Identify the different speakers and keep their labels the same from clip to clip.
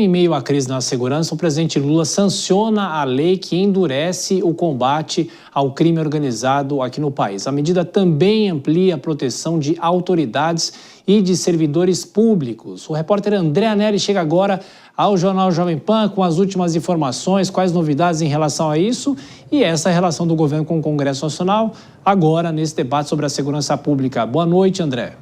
Speaker 1: Em meio à crise na segurança, o presidente Lula sanciona a lei que endurece o combate ao crime organizado aqui no país. A medida também amplia a proteção de autoridades e de servidores públicos. O repórter André Anelli chega agora ao Jornal Jovem Pan com as últimas informações, quais novidades em relação a isso e essa relação do governo com o Congresso Nacional, agora nesse debate sobre a segurança pública. Boa noite, André.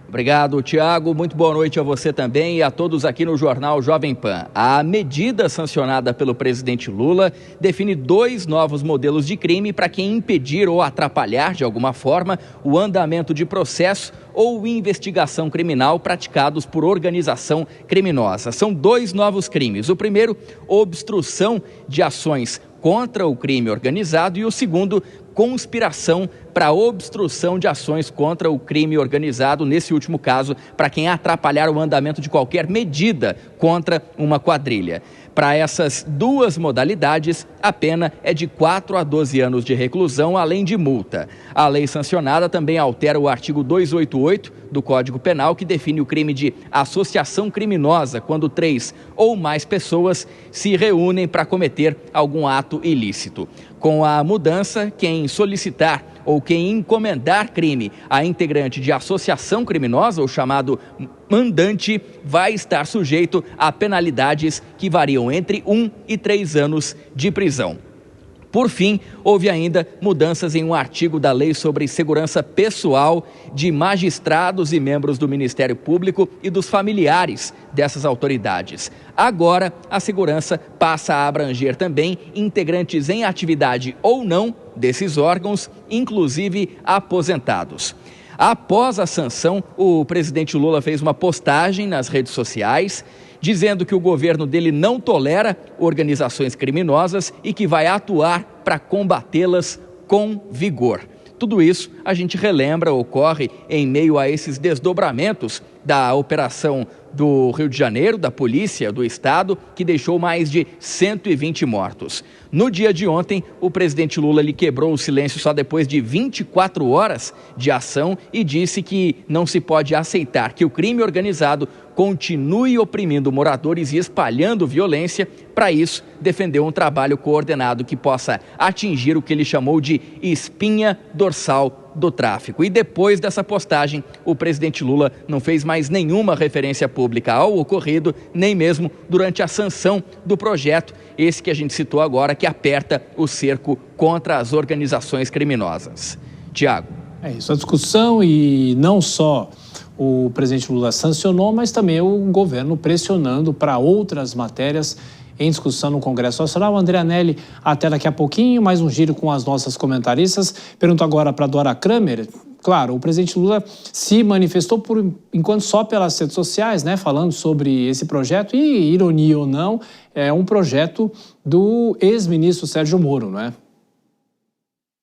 Speaker 2: Obrigado, Tiago. Muito boa noite a você também e a todos aqui no Jornal Jovem Pan. A medida sancionada pelo presidente Lula define 2 novos modelos de crime para quem impedir ou atrapalhar, de alguma forma, o andamento de processo ou investigação criminal praticados por organização criminosa. São 2 novos crimes. O primeiro, obstrução de ações contra o crime organizado, e o segundo, conspiração para obstrução de ações contra o crime organizado, nesse último caso, para quem atrapalhar o andamento de qualquer medida contra uma quadrilha. Para essas 2 modalidades, a pena é de 4 a 12 anos de reclusão, além de multa. A lei sancionada também altera o artigo 288 do Código Penal, que define o crime de associação criminosa, quando 3 ou mais pessoas se reúnem para cometer algum ato ilícito. Com a mudança, quem solicitar ou quem encomendar crime a integrante de associação criminosa, ou chamado mandante, vai estar sujeito a penalidades que variam entre 1 e 3 anos de prisão. Por fim, houve ainda mudanças em um artigo da Lei sobre Segurança Pessoal de magistrados e membros do Ministério Público e dos familiares dessas autoridades. Agora, a segurança passa a abranger também integrantes em atividade ou não desses órgãos, inclusive aposentados. Após a sanção, o presidente Lula fez uma postagem nas redes sociais dizendo que o governo dele não tolera organizações criminosas e que vai atuar para combatê-las com vigor. Tudo isso, a gente relembra, ocorre em meio a esses desdobramentos da operação do Rio de Janeiro, da polícia do estado, que deixou mais de 120 mortos. No dia de ontem, o presidente Lula quebrou o silêncio só depois de 24 horas de ação e disse que não se pode aceitar que o crime organizado continue oprimindo moradores e espalhando violência. Para isso, defendeu um trabalho coordenado que possa atingir o que ele chamou de espinha dorsal do tráfico. E depois dessa postagem, o presidente Lula não fez mais nenhuma referência pública ao ocorrido, nem mesmo durante a sanção do projeto, esse que a gente citou agora, que aperta o cerco contra as organizações criminosas. Tiago.
Speaker 1: É isso, a discussão, e não só o presidente Lula sancionou, mas também o governo pressionando para outras matérias em discussão no Congresso Nacional. André Anelli, até daqui a pouquinho, mais um giro com as nossas comentaristas. Pergunto agora para a Dora Kramer. Claro, o presidente Lula se manifestou por enquanto só pelas redes sociais, né, falando sobre esse projeto, e, ironia ou não, é um projeto do ex-ministro Sérgio Moro, não é?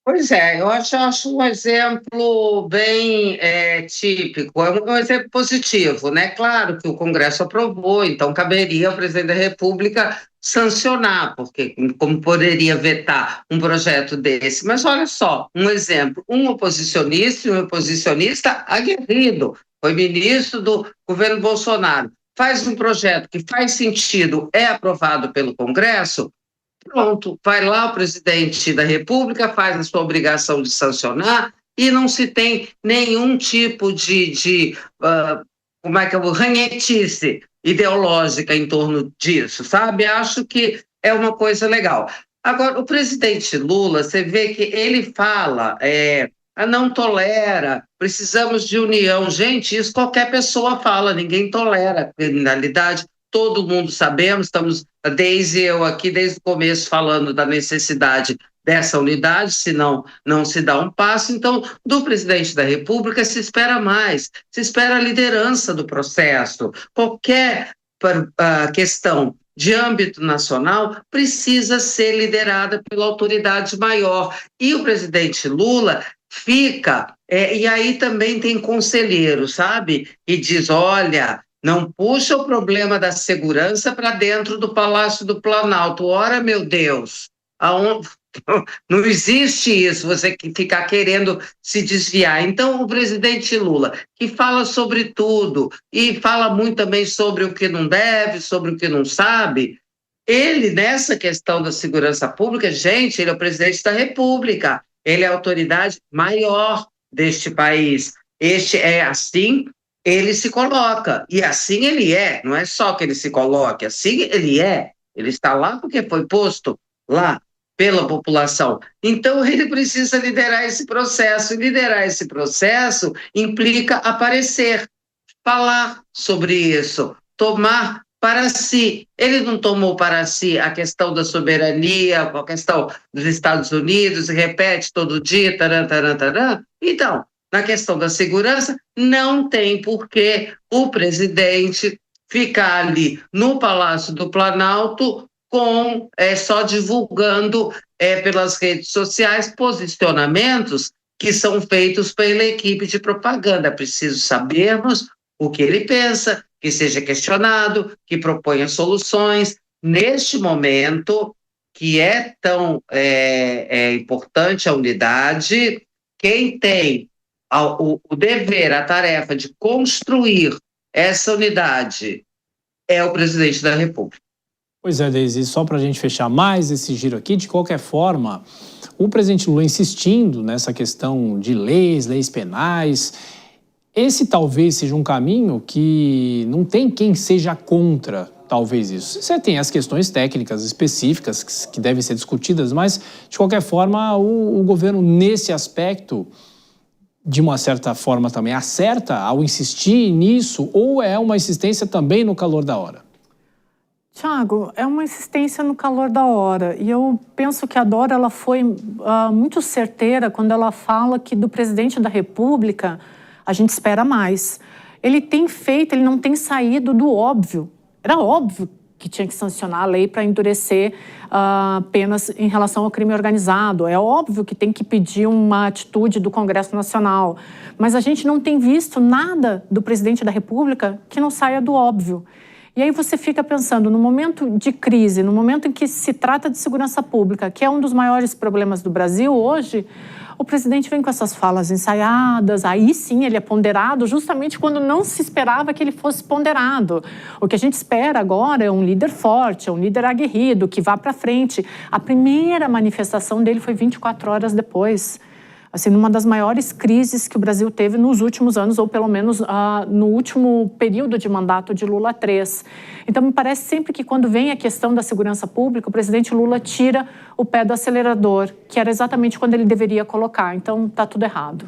Speaker 3: Pois é, eu acho um exemplo bem típico, é um exemplo positivo, né? Claro que o Congresso aprovou, então caberia ao presidente da República sancionar, porque como poderia vetar um projeto desse? Mas olha só, um exemplo, um oposicionista e um oposicionista aguerrido, foi ministro do governo Bolsonaro, faz um projeto que faz sentido, é aprovado pelo Congresso. Pronto, vai lá o presidente da República, faz a sua obrigação de sancionar e não se tem nenhum tipo de ranhetice ideológica em torno disso, sabe? Acho que é uma coisa legal. Agora, o presidente Lula, você vê que ele fala, não tolera, precisamos de união. Gente, isso qualquer pessoa fala, ninguém tolera a criminalidade. Todo mundo sabemos, estamos desde o começo falando da necessidade dessa unidade, senão não se dá um passo. Então, do presidente da República se espera mais, se espera a liderança do processo. Qualquer questão de âmbito nacional precisa ser liderada pela autoridade maior. E o presidente Lula fica, e aí também tem conselheiro, sabe? E diz, olha, não puxa o problema da segurança para dentro do Palácio do Planalto. Ora, meu Deus, Não existe isso, você ficar querendo se desviar. Então, o presidente Lula, que fala sobre tudo e fala muito também sobre o que não deve, sobre o que não sabe, ele, nessa questão da segurança pública, gente, ele é o presidente da República, ele é a autoridade maior deste país. Este é assim, ele se coloca, e assim ele é, não é só que ele se coloque, assim ele é, ele está lá porque foi posto lá pela população. Então, ele precisa liderar esse processo, e liderar esse processo implica aparecer, falar sobre isso, tomar para si. Ele não tomou para si a questão da soberania, a questão dos Estados Unidos, repete todo dia, taran, taran, taran. Então, na questão da segurança, não tem por que o presidente ficar ali no Palácio do Planalto só divulgando pelas redes sociais posicionamentos que são feitos pela equipe de propaganda. É preciso sabermos o que ele pensa, que seja questionado, que proponha soluções. Neste momento, que é tão importante a unidade, quem tem o dever, a tarefa de construir essa unidade é o presidente da República.
Speaker 1: Pois é, Deise, só para a gente fechar mais esse giro aqui, de qualquer forma, o presidente Lula insistindo nessa questão de leis penais, esse talvez seja um caminho que não tem quem seja contra, talvez isso. Você tem as questões técnicas específicas que devem ser discutidas, mas, de qualquer forma, o governo, nesse aspecto, de uma certa forma também acerta ao insistir nisso, ou é uma insistência também no calor da hora?
Speaker 4: Tiago, é uma insistência no calor da hora, e eu penso que a Dora ela foi muito certeira quando ela fala que do presidente da República a gente espera mais. Ele tem feito, ele não tem saído do óbvio. Era óbvio que tinha que sancionar a lei para endurecer penas em relação ao crime organizado. É óbvio que tem que pedir uma atitude do Congresso Nacional. Mas a gente não tem visto nada do presidente da República que não saia do óbvio. E aí você fica pensando, no momento de crise, no momento em que se trata de segurança pública, que é um dos maiores problemas do Brasil hoje, o presidente vem com essas falas ensaiadas, aí sim ele é ponderado, justamente quando não se esperava que ele fosse ponderado. O que a gente espera agora é um líder forte, é um líder aguerrido, que vá para frente. A primeira manifestação dele foi 24 horas depois. Assim, numa das maiores crises que o Brasil teve nos últimos anos, ou pelo menos no último período de mandato de Lula III. Então, me parece sempre que quando vem a questão da segurança pública, o presidente Lula tira o pé do acelerador, que era exatamente quando ele deveria colocar. Então, está tudo errado.